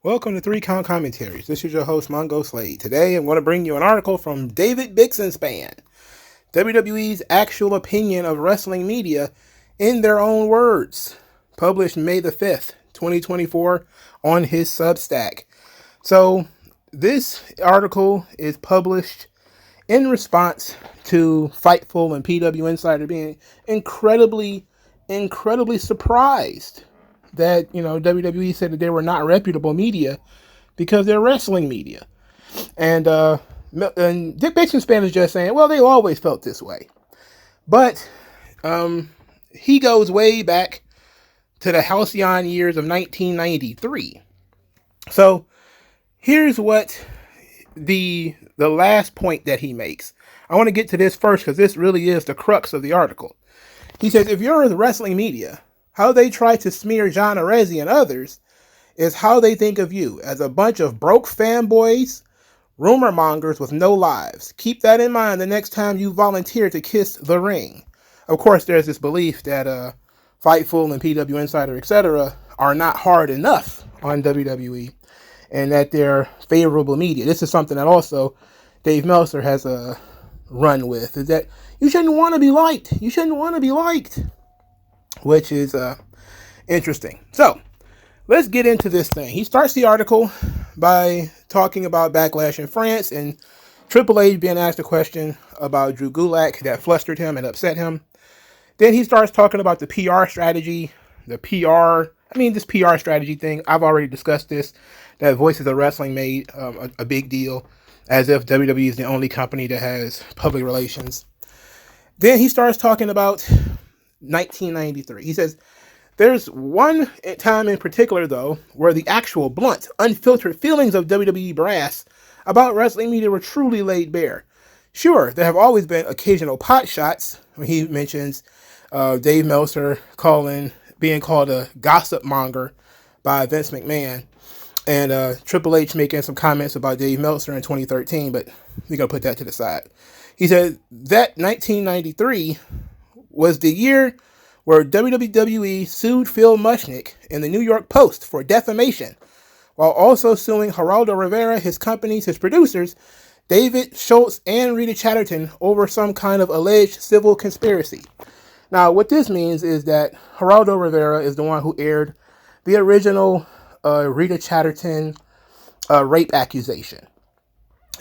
Welcome to 3 Count Commentaries. This is your host, MagMongoSlade. Today, I'm going to bring you an article from David Bixenspan, WWE's actual opinion of wrestling media in their own words, published May the 5th, 2024, on his Substack. So, this article is published in response to Fightful and PW Insider being incredibly surprised that, WWE said that they were not reputable media because they're wrestling media. And Dick Bixenspan is just saying, well, they always felt this way. But he goes way back to the halcyon years of 1993. So here's what the last point that he makes. I want to get to this first because this really is the crux of the article. He says, if you're the wrestling media, how they try to smear John Arezzi and others is how they think of you, as a bunch of broke fanboys, rumor mongers with no lives. Keep that in mind the next time you volunteer to kiss the ring. Of course, there's this belief that Fightful and PW Insider, etc., are not hard enough on WWE, and that they're favorable media. This is something that also Dave Meltzer has run with, is that you shouldn't want to be liked. You shouldn't want to be liked. Which is interesting. So, let's get into this thing. He starts the article by talking about Backlash in France and Triple H being asked a question about Drew Gulak that flustered him and upset him. Then he starts talking about the PR strategy, this PR strategy thing. I've already discussed this, that Voices of Wrestling made a big deal, as if WWE is the only company that has public relations. Then he starts talking about 1993. He says, there's one time in particular, though, where the actual blunt, unfiltered feelings of WWE brass about wrestling media were truly laid bare. Sure, there have always been occasional pot shots. When he mentions Dave Meltzer being called a gossip monger by Vince McMahon, and Triple H making some comments about Dave Meltzer in 2013, but we're going to put that to the side. He said that 1993 was the year where WWE sued Phil Mushnick in the New York Post for defamation, while also suing Geraldo Rivera, his companies, his producers, David Schultz, and Rita Chatterton over some kind of alleged civil conspiracy. Now, what this means is that Geraldo Rivera is the one who aired the original Rita Chatterton rape accusation.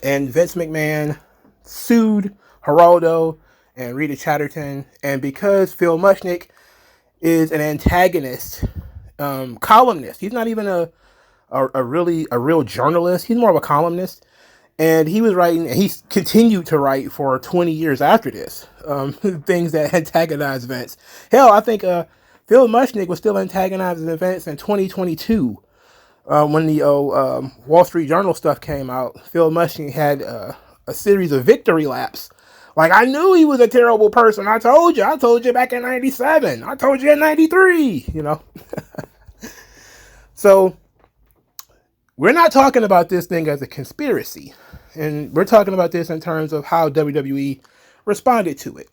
And Vince McMahon sued Geraldo and Rita Chatterton, and because Phil Mushnick is an antagonist columnist, he's not even a real journalist, he's more of a columnist, and he was writing, and he's continued to write for 20 years after this, things that antagonize Vince. Hell, I think Phil Mushnick was still antagonizing Vince in 2022, when the Wall Street Journal stuff came out. Phil Mushnick had a series of victory laps. Like, I knew he was a terrible person. I told you back in 97. I told you in 93, So, we're not talking about this thing as a conspiracy. And we're talking about this in terms of how WWE responded to it.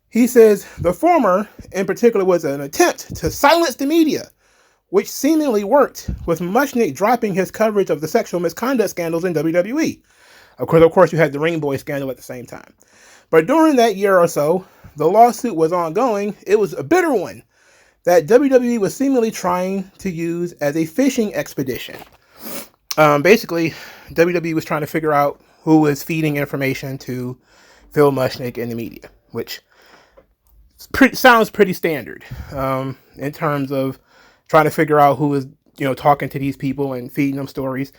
He says, the former, in particular, was an attempt to silence the media, which seemingly worked, with Mushnick dropping his coverage of the sexual misconduct scandals in WWE. Of course, you had the Ring Boy scandal at the same time. But during that year or so, the lawsuit was ongoing. It was a bitter one that WWE was seemingly trying to use as a fishing expedition. Basically, WWE was trying to figure out who was feeding information to Phil Mushnick in the media, which sounds pretty standard in terms of trying to figure out who was, talking to these people and feeding them stories.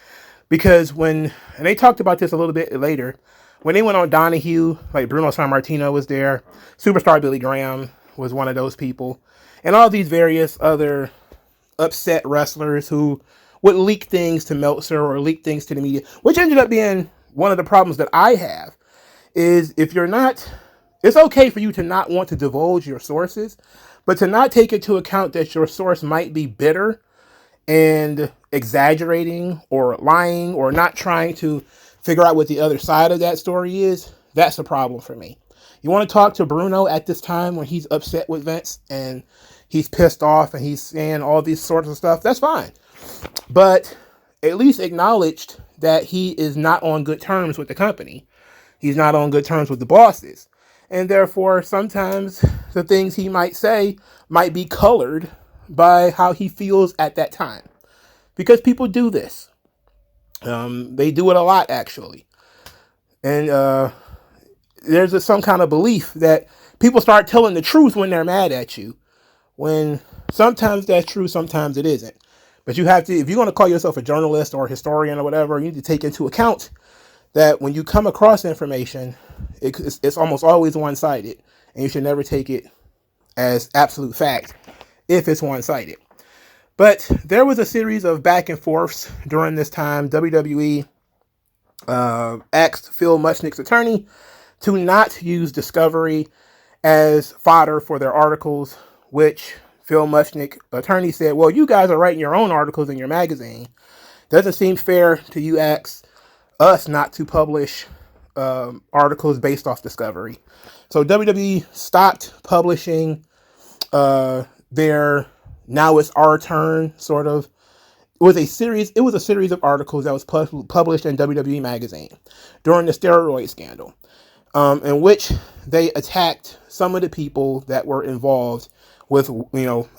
Because and they talked about this a little bit later, when they went on Donahue, like Bruno Sammartino was there, Superstar Billy Graham was one of those people, and all these various other upset wrestlers who would leak things to Meltzer or leak things to the media, which ended up being one of the problems that I have, is if you're not, it's okay for you to not want to divulge your sources, but to not take into account that your source might be bitter and exaggerating or lying or not trying to figure out what the other side of that story is, that's a problem for me. You want to talk to Bruno at this time when he's upset with Vince and he's pissed off and he's saying all these sorts of stuff, that's fine. But at least acknowledged that he is not on good terms with the company. He's not on good terms with the bosses. And therefore, sometimes the things he might say might be colored by how he feels at that time. Because people do this. They do it a lot, actually. And there's some kind of belief that people start telling the truth when they're mad at you. When sometimes that's true, sometimes it isn't. But you have to, if you're going to call yourself a journalist or a historian or whatever, you need to take into account that when you come across information, it's almost always one-sided. And you should never take it as absolute fact if it's one-sided. But there was a series of back and forths during this time. WWE asked Phil Mushnick's attorney to not use Discovery as fodder for their articles, which Phil Mushnick attorney said, well, you guys are writing your own articles in your magazine. Doesn't seem fair to you ask us not to publish articles based off Discovery. So WWE stopped publishing their Now It's Our Turn sort of. It was a series of articles that was published in WWE Magazine during the steroid scandal, in which they attacked some of the people that were involved with,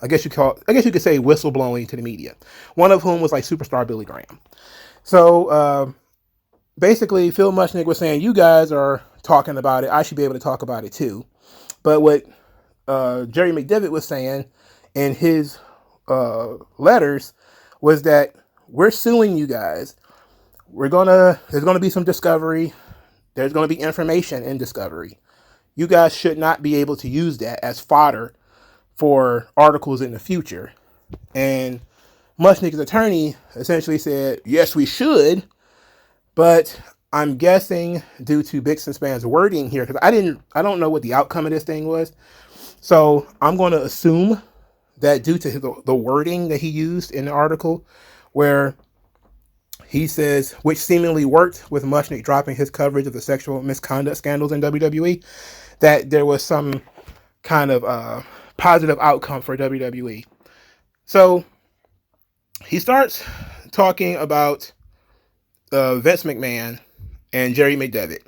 I guess you could say whistleblowing to the media. One of whom was like superstar Billy Graham. So basically, Phil Mushnick was saying, you guys are talking about it. I should be able to talk about it too. But what Jerry McDevitt was saying in his letters was that we're suing you guys. There's gonna be some Discovery. There's gonna be information in Discovery. You guys should not be able to use that as fodder for articles in the future. And Mushnick's attorney essentially said, yes, we should, but I'm guessing due to Bix and Span's wording here, because I don't know what the outcome of this thing was. So I'm going to assume that due to the wording that he used in the article, where he says, which seemingly worked with Mushnick dropping his coverage of the sexual misconduct scandals in WWE, that there was some kind of positive outcome for WWE. So he starts talking about Vince McMahon and Jerry McDevitt.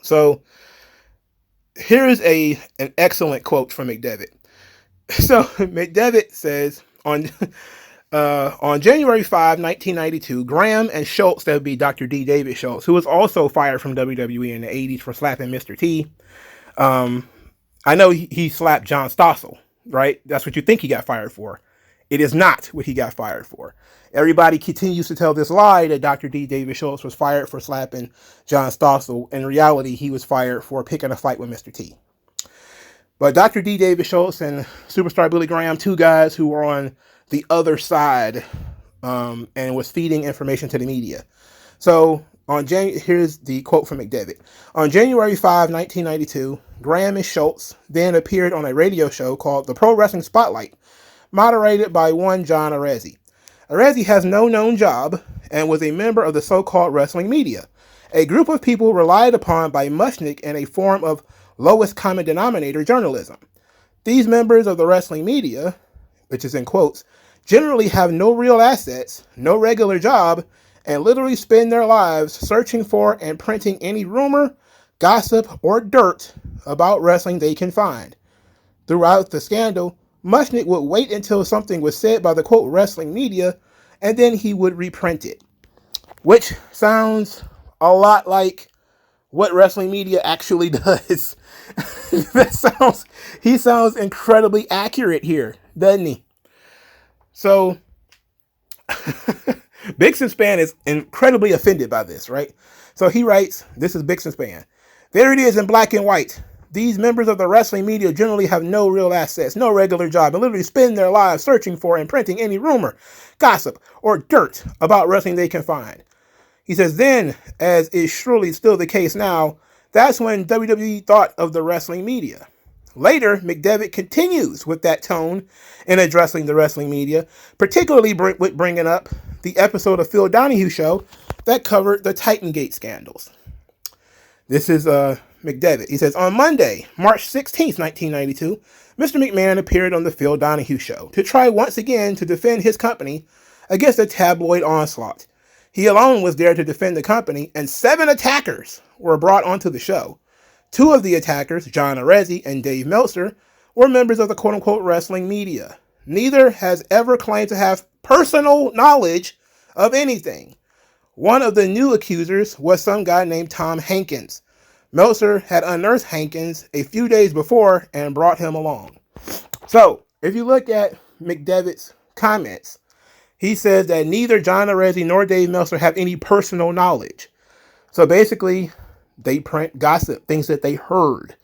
So here is an excellent quote from McDevitt. So McDevitt says on January 5, 1992, Graham and Schultz, that would be Dr. D. David Schultz, who was also fired from WWE in the 80s for slapping Mr. T. I know he slapped John Stossel, right? That's what you think he got fired for. It is not what he got fired for. Everybody continues to tell this lie that Dr. D. David Schultz was fired for slapping John Stossel. In reality, he was fired for picking a fight with Mr. T. But Dr. D. David Schultz and superstar Billy Graham, two guys who were on the other side and was feeding information to the media. So here's the quote from McDevitt. On January 5, 1992, Graham and Schultz then appeared on a radio show called The Pro Wrestling Spotlight, moderated by one John Arezzi. Arezzi has no known job and was a member of the so-called wrestling media, a group of people relied upon by Mushnick in a form of lowest common denominator journalism. These members of the wrestling media, which is in quotes, generally have no real assets, no regular job, and literally spend their lives searching for and printing any rumor, gossip, or dirt about wrestling they can find. Throughout the scandal, Mushnick would wait until something was said by the quote wrestling media, and then he would reprint it. Which sounds a lot like what wrestling media actually does. He sounds incredibly accurate here, doesn't he? So, Bix and Span is incredibly offended by this, right? So he writes, this is Bix and Span. There it is in black and white. These members of the wrestling media generally have no real assets, no regular job, and literally spend their lives searching for and printing any rumor, gossip, or dirt about wrestling they can find. He says, then, as is surely still the case now, that's when WWE thought of the wrestling media. Later, McDevitt continues with that tone in addressing the wrestling media, particularly with bringing up the episode of Phil Donahue show that covered the Titangate scandals. This is McDevitt. He says, on Monday, March 16th, 1992, Mr. McMahon appeared on the Phil Donahue show to try once again to defend his company against a tabloid onslaught. He alone was there to defend the company, and 7 attackers were brought onto the show. 2 of the attackers, John Arezzi and Dave Meltzer, were members of the quote-unquote wrestling media. Neither has ever claimed to have personal knowledge of anything. One of the new accusers was some guy named Tom Hankins. Meltzer had unearthed Hankins a few days before and brought him along. So, if you look at McDevitt's comments, he says that neither John Arezzi nor Dave Meltzer have any personal knowledge. So basically, they print gossip, things that they heard,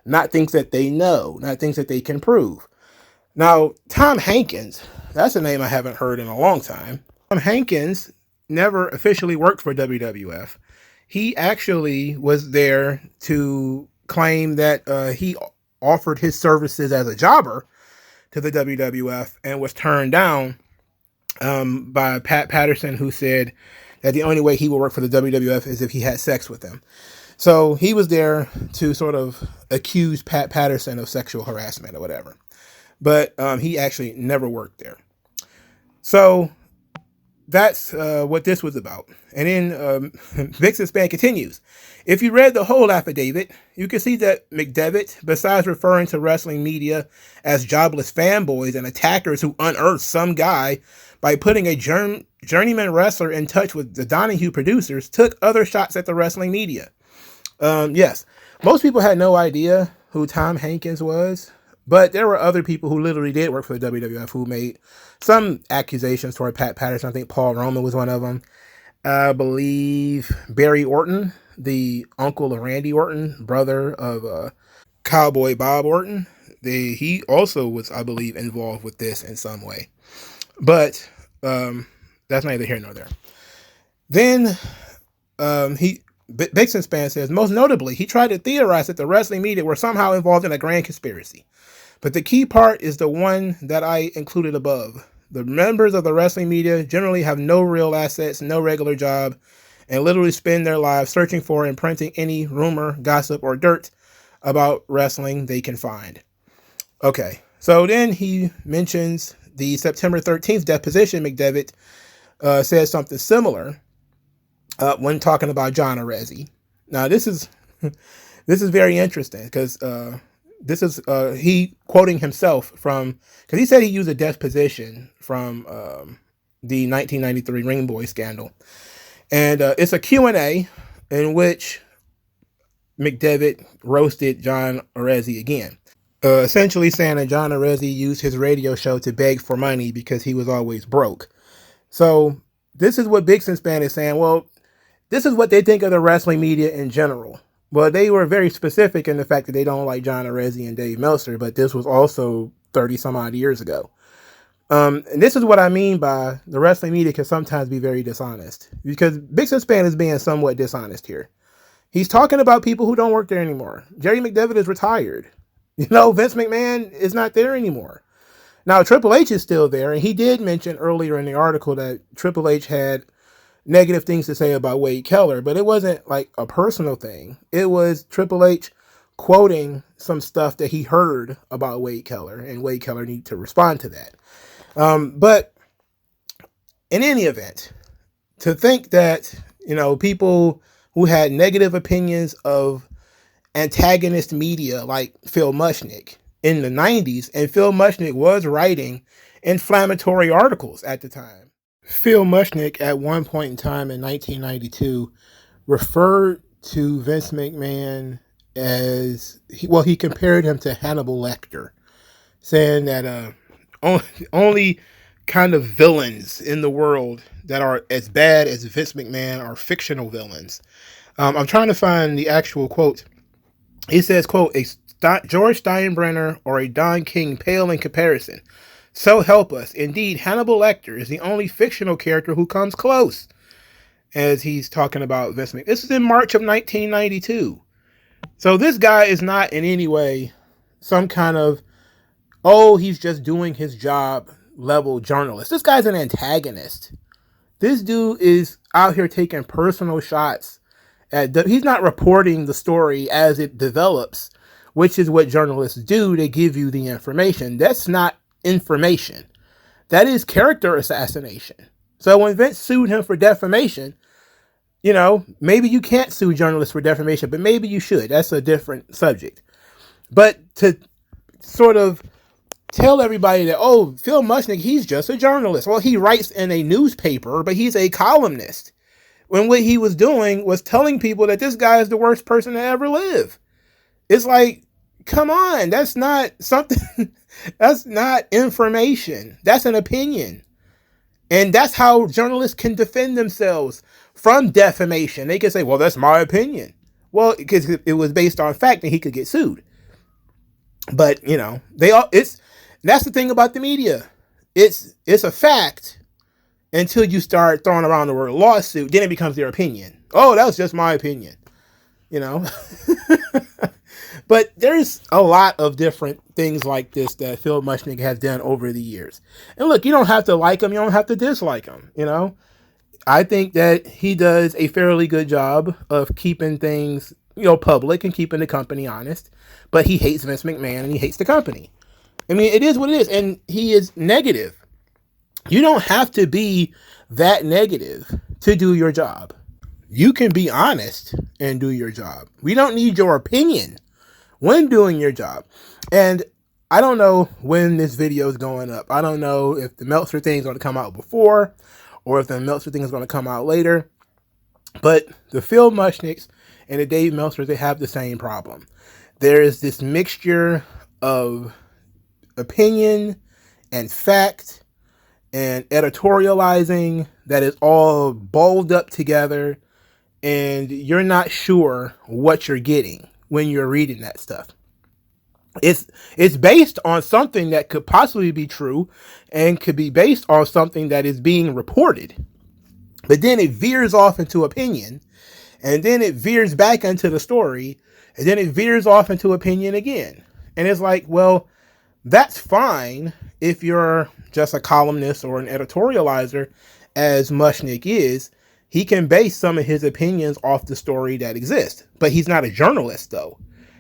not things that they know, not things that they can prove. Now, Tom Hankins, that's a name I haven't heard in a long time. Tom Hankins never officially worked for WWF. He actually was there to claim that he offered his services as a jobber to the WWF and was turned down by Pat Patterson, who said that the only way he would work for the WWF is if he had sex with them. So he was there to sort of accuse Pat Patterson of sexual harassment or whatever. But he actually never worked there. So that's what this was about. And then Vixen Span continues. If you read the whole affidavit, you can see that McDevitt, besides referring to wrestling media as jobless fanboys and attackers who unearthed some guy by putting a journeyman wrestler in touch with the Donahue producers, took other shots at the wrestling media. Yes, most people had no idea who Tom Hankins was, but there were other people who literally did work for the WWF who made some accusations toward Pat Patterson. I think Paul Roman was one of them. I believe Barry Orton, the uncle of Randy Orton, brother of Cowboy Bob Orton, he also was, I believe, involved with this in some way. But that's neither here nor there. Then Vixen Span says, most notably, he tried to theorize that the wrestling media were somehow involved in a grand conspiracy. But the key part is the one that I included above. The members of the wrestling media generally have no real assets, no regular job, and literally spend their lives searching for and printing any rumor, gossip, or dirt about wrestling they can find. Okay, so then he mentions the September 13th deposition. McDevitt says something similar when talking about John Arezzi. Now, this is very interesting because this is he quoting himself from, because he said he used a deposition from the 1993 Ring Boy scandal. And it's a Q&A in which McDevitt roasted John Arezzi again. Essentially saying that John Arezzi used his radio show to beg for money because he was always broke. So this is what Vixen Span is saying. Well, this is what they think of the wrestling media in general. Well, they were very specific in the fact that they don't like John Arezzi and Dave Meltzer, but this was also 30 some odd years ago. And this is what I mean by the wrestling media can sometimes be very dishonest, because Vixen Span is being somewhat dishonest here. He's talking about people who don't work there anymore. Jerry McDevitt is retired. You know, Vince McMahon is not there anymore. Now, Triple H is still there, and he did mention earlier in the article that Triple H had negative things to say about Wade Keller, but it wasn't like a personal thing. It was Triple H quoting some stuff that he heard about Wade Keller, and Wade Keller needed to respond to that. But in any event, to think that, you know, people who had negative opinions of antagonist media like Phil Mushnick in the 90s, and Phil Mushnick was writing inflammatory articles at the time. Phil Mushnick at one point in time in 1992 referred to Vince McMahon as, he compared him to Hannibal Lecter, saying that only kind of villains in the world that are as bad as Vince McMahon are fictional villains. I'm trying to find the actual quote. He says, quote, a George Steinbrenner or a Don King pale in comparison. So help us. Indeed, Hannibal Lecter is the only fictional character who comes close. As he's talking about Vince McMahon. This is in March of 1992. So this guy is not in any way some kind of, he's just doing his job level journalist. This guy's an antagonist. This dude is out here taking personal shots he's not reporting the story as it develops, which is what journalists do. They give you the information. That's not information. That is character assassination. So when Vince sued him for defamation, maybe you can't sue journalists for defamation, but maybe you should. That's a different subject. But to sort of tell everybody that, oh, Phil Mushnick, he's just a journalist. Well, he writes in a newspaper, but he's a columnist. When what he was doing was telling people that this guy is the worst person to ever live. It's like, come on, that's not something, that's not information. That's an opinion. And that's how journalists can defend themselves from defamation. They can say, well, that's my opinion. Well, because it was based on fact and he could get sued. But, that's the thing about the media. It's a fact until you start throwing around the word lawsuit. Then it becomes their opinion. Oh, that was just my opinion. But there's a lot of different things like this that Phil Mushnick has done over the years. And look, you don't have to like him. You don't have to dislike him. I think that he does a fairly good job of keeping things, public and keeping the company honest. But he hates Vince McMahon and he hates the company. I mean, it is what it is. And he is negative. You don't have to be that negative to do your job. You can be honest and do your job. We don't need your opinion when doing your job. And I don't know when this video is going up. I don't know if the Meltzer thing is going to come out before or if the Meltzer thing is going to come out later. But the Phil Mushnicks and the Dave Meltzers, they have the same problem. There is this mixture of opinion and fact and editorializing that is all balled up together, and you're not sure what you're getting when you're reading that stuff. It's based on something that could possibly be true and could be based on something that is being reported. But then it veers off into opinion, and then it veers back into the story, and then it veers off into opinion again. And it's like, well, that's fine if you're just a columnist or an editorializer, as Mushnick is. He can base some of his opinions off the story that exists. But he's not a journalist, though.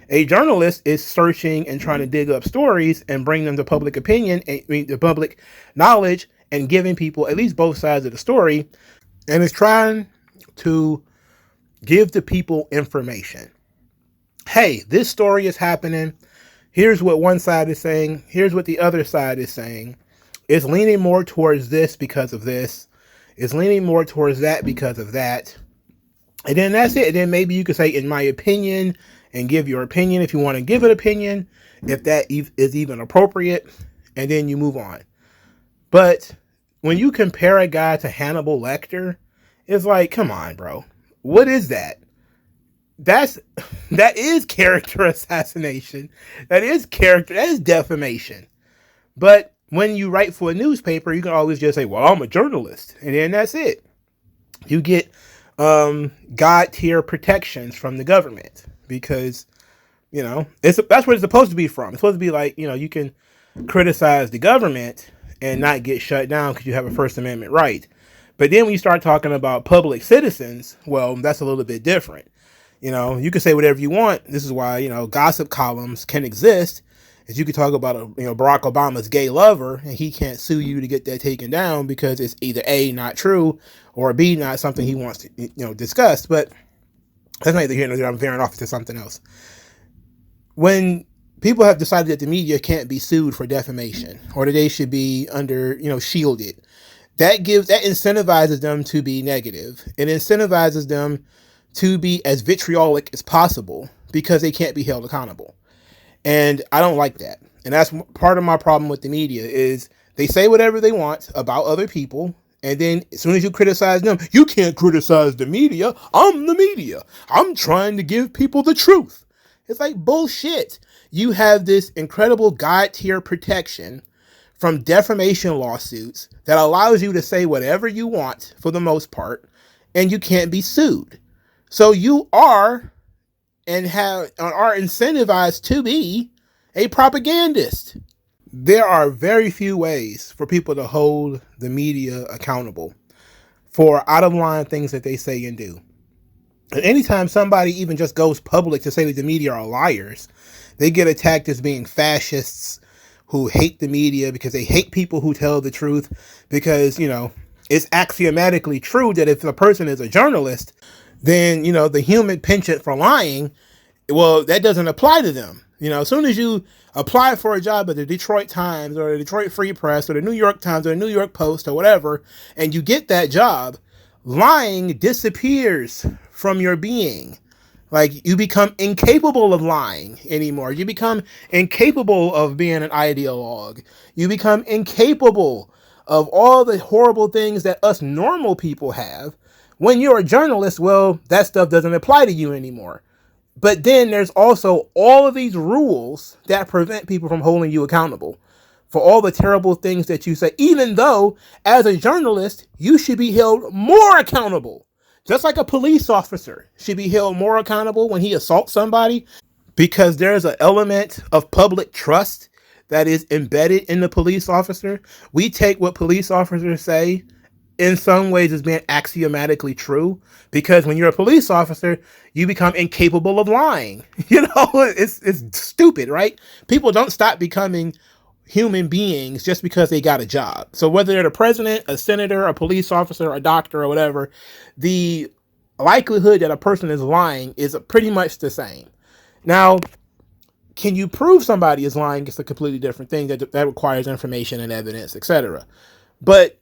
A journalist is searching and trying to dig up stories and bring them to public opinion, the public knowledge, and giving people at least both sides of the story, and is trying to give the people information. Hey, this story is happening. Here's what one side is saying. Here's what the other side is saying. It's leaning more towards this because of this. It's leaning more towards that because of that. And then that's it. And then maybe you could say, in my opinion, and give your opinion if you want to give an opinion, if that is even appropriate, and then you move on. But when you compare a guy to Hannibal Lecter, it's like, come on, bro. What is that? That is character assassination. That is defamation. But when you write for a newspaper, you can always just say, well, I'm a journalist. And then that's it. You get God tier protections from the government because, that's what it's supposed to be from. It's supposed to be like, you can criticize the government and not get shut down because you have a First Amendment right. But then when you start talking about public citizens, well, that's a little bit different. You can say whatever you want. This is why, gossip columns can exist. Is you could talk about, Barack Obama's gay lover, and he can't sue you to get that taken down because it's either A, not true, or B, not something he wants to, discuss. But that's neither here nor there. I'm veering off to something else. When people have decided that the media can't be sued for defamation, or that they should be under, shielded, that incentivizes them to be negative. It incentivizes them to be as vitriolic as possible because they can't be held accountable. And I don't like that. And that's part of my problem with the media is they say whatever they want about other people. And then as soon as you criticize them, you can't criticize the media. I'm the media. I'm trying to give people the truth. It's like bullshit. You have this incredible God tier protection from defamation lawsuits that allows you to say whatever you want for the most part, and you can't be sued. So you are incentivized to be a propagandist. There are very few ways for people to hold the media accountable for out of line things that they say and do. And anytime somebody even just goes public to say that the media are liars, they get attacked as being fascists who hate the media because they hate people who tell the truth because, it's axiomatically true that if a person is a journalist, then, the human penchant for lying, well, that doesn't apply to them. As soon as you apply for a job at the Detroit Times or the Detroit Free Press or the New York Times or the New York Post or whatever, and you get that job, lying disappears from your being. Like, you become incapable of lying anymore. You become incapable of being an ideologue. You become incapable of all the horrible things that us normal people have. When you're a journalist, well, that stuff doesn't apply to you anymore. But then there's also all of these rules that prevent people from holding you accountable for all the terrible things that you say, even though as a journalist, you should be held more accountable. Just like a police officer should be held more accountable when he assaults somebody, because there's an element of public trust that is embedded in the police officer. We take what police officers say in some ways as being axiomatically true, because when you're a police officer, you become incapable of lying. It's stupid, right? People don't stop becoming human beings just because they got a job. So whether they're the president, a senator, a police officer, a doctor, or whatever, the likelihood that a person is lying is pretty much the same. Now, can you prove somebody is lying? It's a completely different thing that requires information and evidence, etc. But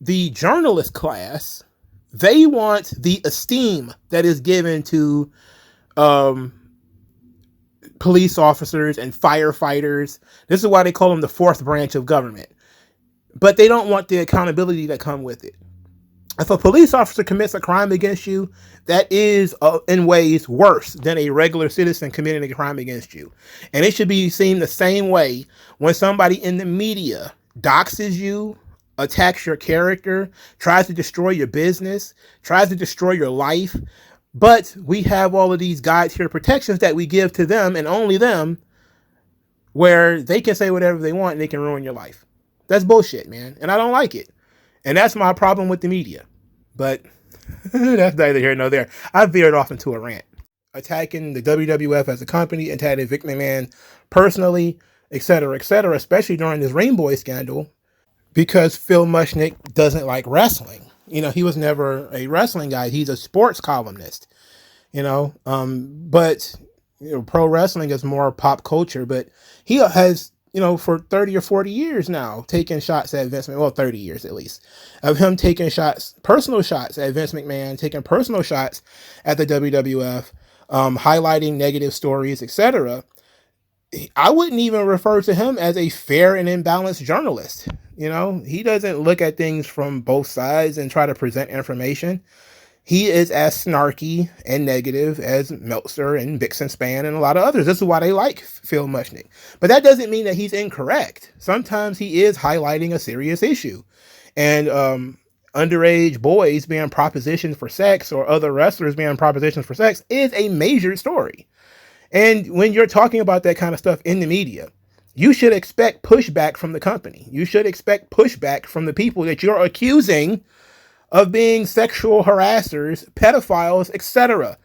the journalist class, they want the esteem that is given to police officers and firefighters. This is why they call them the fourth branch of government. But they don't want the accountability that come with it. If a police officer commits a crime against you, that is in ways worse than a regular citizen committing a crime against you. And it should be seen the same way when somebody in the media doxes you, attacks your character, tries to destroy your business, tries to destroy your life. But we have all of these God-tier protections that we give to them and only them, where they can say whatever they want and they can ruin your life. That's bullshit, man. And I don't like it. And that's my problem with the media. But that's neither here nor there. I veered off into a rant, attacking the WWF as a company, attacking Vic McMahon personally, etc., especially during this Rainbow scandal, because Phil Mushnick doesn't like wrestling. He was never a wrestling guy. He's a sports columnist, but pro wrestling is more pop culture. But he has, for 30 or 40 years now, taken shots at Vince McMahon. Well, 30 years at least, of him taking personal shots at Vince McMahon, taking personal shots at the WWF, highlighting negative stories, etc. I wouldn't even refer to him as a fair and imbalanced journalist. He doesn't look at things from both sides and try to present information. He is as snarky and negative as Meltzer and Bixenspan and a lot of others. This is why they like Phil Mushnick. But that doesn't mean that he's incorrect. Sometimes he is highlighting a serious issue. And underage boys being propositioned for sex or other wrestlers being propositioned for sex is a major story. And when you're talking about that kind of stuff in the media, you should expect pushback from the company. You should expect pushback from the people that you're accusing of being sexual harassers, pedophiles, etc.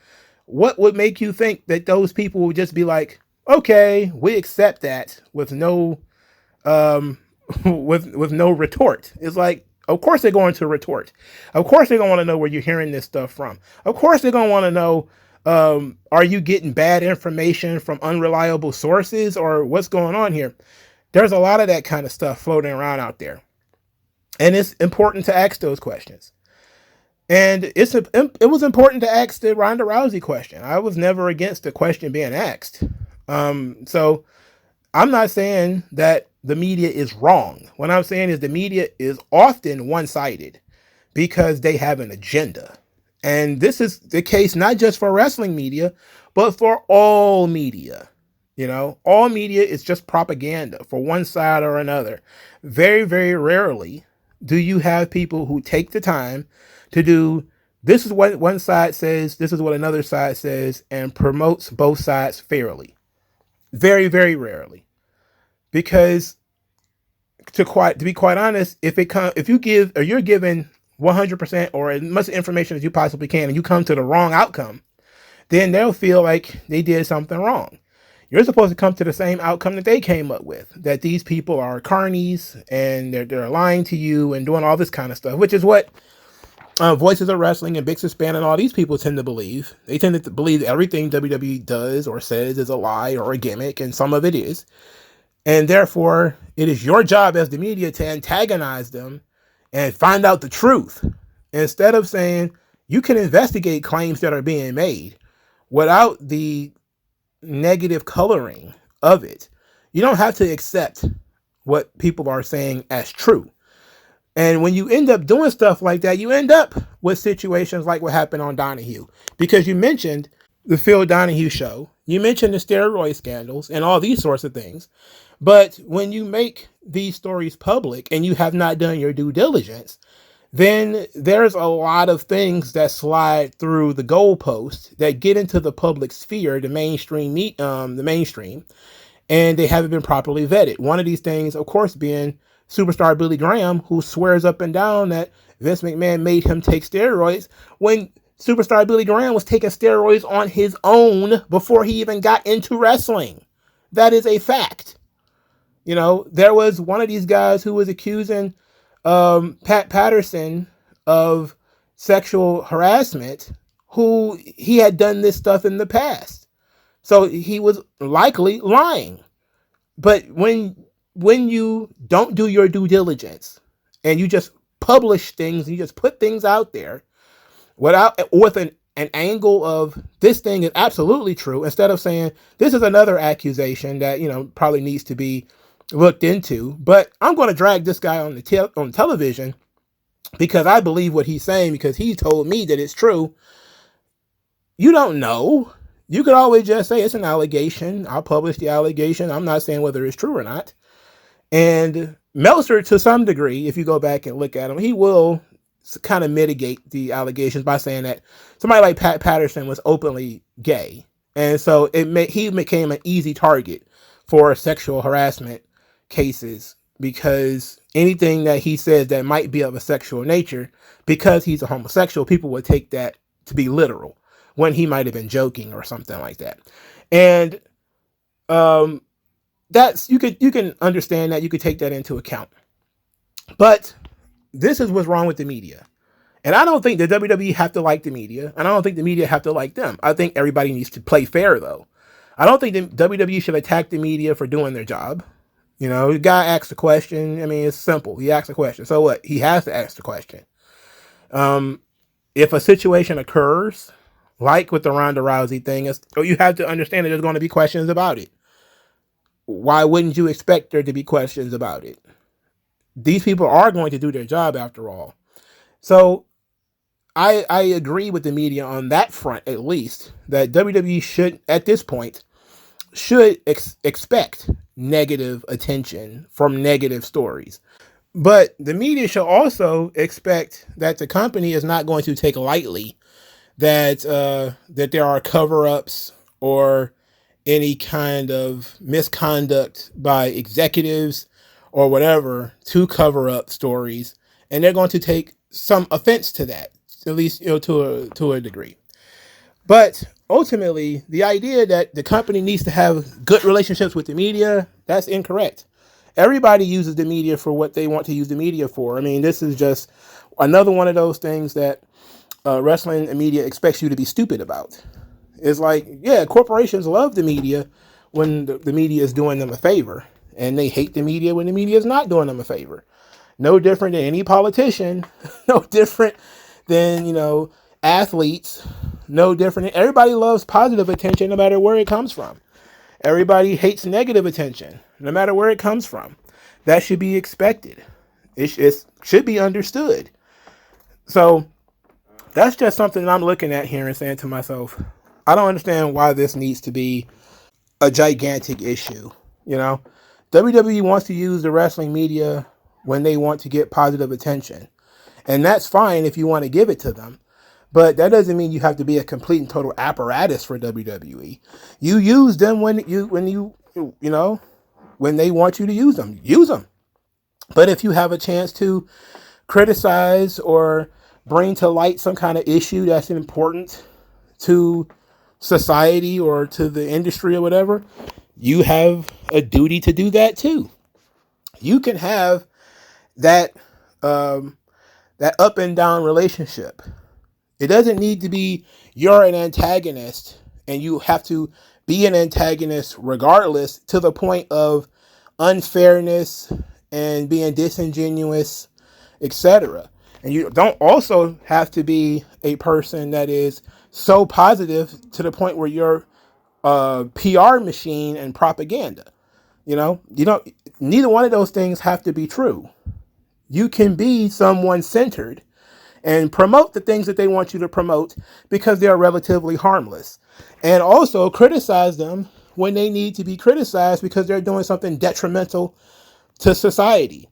What would make you think that those people would just be like, okay, we accept that with no with no retort? It's like, of course they're going to retort. Of course they're going to want to know where you're hearing this stuff from. Of course they're going to want to know, are you getting bad information from unreliable sources, or what's going on here? There's a lot of that kind of stuff floating around out there. And it's important to ask those questions. And it was important to ask the Ronda Rousey question. I was never against the question being asked. So I'm not saying that the media is wrong. What I'm saying is the media is often one-sided because they have an agenda. And this is the case not just for wrestling media, but for all media. All media is just propaganda for one side or another. Very, very rarely do you have people who take the time to do, this is what one side says, this is what another side says, and promotes both sides fairly. Very, very rarely. Because to be quite honest, if you're given 100% or as much information as you possibly can, and you come to the wrong outcome, then they'll feel like they did something wrong. you're supposed to come to the same outcome that they came up with, that these people are carnies and they're lying to you and doing all this kind of stuff, which is what Voices of Wrestling and Big Span and all these people tend to believe. They tend to believe everything WWE does or says is a lie or a gimmick, and some of it is. And therefore, it is your job as the media to antagonize them and find out the truth, instead of saying you can investigate claims that are being made without the negative coloring of it. You don't have to accept what people are saying as true. And when you end up doing stuff like that, you end up with situations like what happened on Donahue. Because you mentioned the Phil Donahue show, you mentioned the steroid scandals and all these sorts of things. But when you make these stories public and you have not done your due diligence, then there's a lot of things that slide through the goalpost that get into the public sphere, the mainstream, and they haven't been properly vetted. One of these things, of course, being superstar Billy Graham, who swears up and down that Vince McMahon made him take steroids when superstar Billy Graham was taking steroids on his own before he even got into wrestling. That is a fact. You know, there was one of these guys who was accusing Pat Patterson of sexual harassment, who he had done this stuff in the past. So he was likely lying. But when you don't do your due diligence and you just publish things, you just put things out there with an angle of this thing is absolutely true, instead of saying this is another accusation that, you know, probably needs to be looked into, but I'm going to drag this guy on on television because I believe what he's saying because he told me that it's true. You don't know. You could always just say it's an allegation. I'll publish the allegation. I'm not saying whether it's true or not. And Meltzer, to some degree, if you go back and look at him, he will kind of mitigate the allegations by saying that somebody like Pat Patterson was openly gay. And so he became an easy target for sexual harassment cases, because anything that he says that might be of a sexual nature, because he's a homosexual, people would take that to be literal when he might have been joking or something like that. And that's you can understand that, you could take that into account. But this is what's wrong with the media. And I don't think the WWE have to like the media, and I don't think the media have to like them. I think everybody needs to play fair, though. I don't think the WWE should attack the media for doing their job. You know, the guy asks a question. I mean, it's simple. He asks a question. So what? He has to ask the question. If a situation occurs, like with the Ronda Rousey thing, you have to understand that there's going to be questions about it. Why wouldn't you expect there to be questions about it? These people are going to do their job after all. So I agree with the media on that front, at least, that WWE should, at this point, should expect negative attention from negative stories. But the media should also expect that the company is not going to take lightly that there are cover-ups or any kind of misconduct by executives or whatever to cover up stories, and they're going to take some offense to that, at least, you know, to a degree. But ultimately, the idea that the company needs to have good relationships with the media, that's incorrect. Everybody uses the media for what they want to use the media for. I mean, this is just another one of those things that wrestling and media expects you to be stupid about. It's like, yeah, corporations love the media when the media is doing them a favor, and they hate the media when the media is not doing them a favor. No different than any politician, no different than, you know, athletes, no different. Everybody loves positive attention no matter where it comes from. Everybody hates negative attention no matter where it comes from. That should be expected. It should be understood. So that's just something that I'm looking at here and saying to myself, I don't understand why this needs to be a gigantic issue. You know, WWE wants to use the wrestling media when they want to get positive attention. And that's fine if you want to give it to them. But that doesn't mean you have to be a complete and total apparatus for WWE. You use them when they want you to use them. Use them. But if you have a chance to criticize or bring to light some kind of issue that's important to society or to the industry or whatever, you have a duty to do that too. You can have that that up and down relationship. It doesn't need to be you're an antagonist and you have to be an antagonist regardless, to the point of unfairness and being disingenuous, etc. And you don't also have to be a person that is so positive to the point where you're a PR machine and propaganda. You don't, neither one of those things have to be true. You can be someone centered and promote the things that they want you to promote because they are relatively harmless. And also criticize them when they need to be criticized because they're doing something detrimental to society.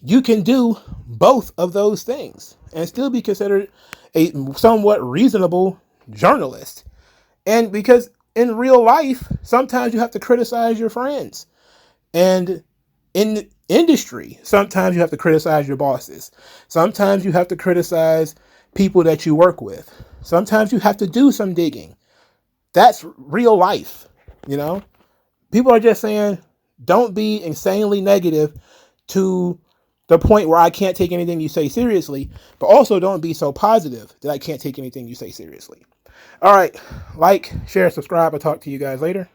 You can do both of those things and still be considered a somewhat reasonable journalist. And because in real life, sometimes you have to criticize your friends. And in industry, sometimes you have to criticize your bosses. Sometimes you have to criticize people that you work with. Sometimes you have to do some digging. That's real life. People are just saying, don't be insanely negative to the point where I can't take anything you say seriously, but also don't be so positive that I can't take anything you say seriously. All right, like, share, subscribe. I'll talk to you guys later.